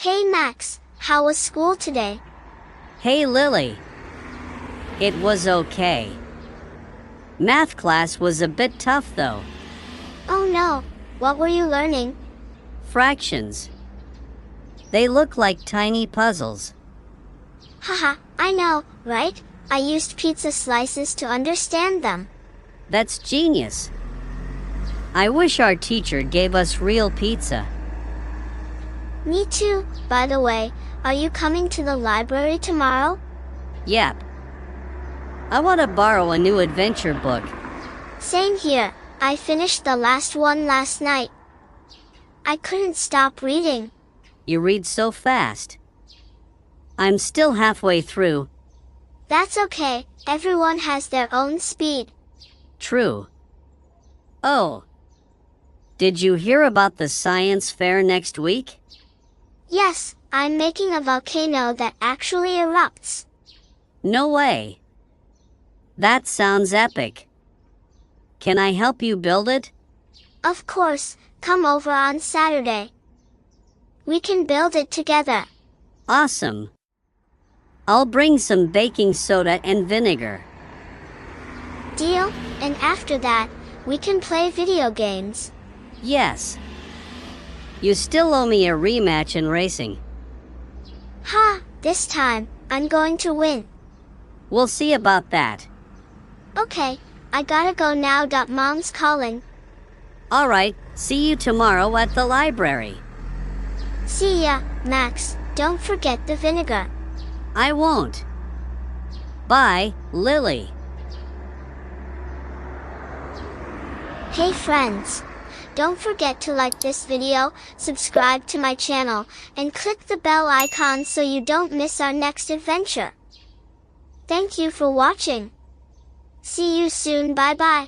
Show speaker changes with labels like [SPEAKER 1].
[SPEAKER 1] Hey Max, how was school today?
[SPEAKER 2] Hey Lily. It was okay. Math class was a bit tough though.
[SPEAKER 1] Oh no, what were you learning?
[SPEAKER 2] Fractions. They look like tiny puzzles.
[SPEAKER 1] Haha, I know, right? I used pizza slices to understand them.
[SPEAKER 2] That's genius. I wish our teacher gave us real pizza.
[SPEAKER 1] Me too, by the way, are you coming to the library tomorrow?
[SPEAKER 2] Yep. I want to borrow a new adventure book.
[SPEAKER 1] Same here, I finished the last one last night. I couldn't stop reading.
[SPEAKER 2] You read so fast. I'm still halfway through.
[SPEAKER 1] That's okay, everyone has their own speed.
[SPEAKER 2] True. Oh. Did you hear about the science fair next week?
[SPEAKER 1] Yes, I'm making a volcano that actually erupts.
[SPEAKER 2] No way. That sounds epic. Can I help you build it?
[SPEAKER 1] Of course, come over on Saturday. We can build it together.
[SPEAKER 2] Awesome. I'll bring some baking soda and vinegar.
[SPEAKER 1] Deal, and after that, we can play video games.
[SPEAKER 2] Yes. You still owe me a rematch in racing.
[SPEAKER 1] Ha, this time, I'm going to win.
[SPEAKER 2] We'll see about that.
[SPEAKER 1] Okay, I gotta go now. Mom's calling.
[SPEAKER 2] Alright, see you tomorrow at the library.
[SPEAKER 1] See ya, Max. Don't forget the vinegar.
[SPEAKER 2] I won't. Bye, Lily.
[SPEAKER 1] Hey friends. Don't forget to like this video, subscribe to my channel, and click the bell icon so you don't miss our next adventure. Thank you for watching. See you soon. Bye bye.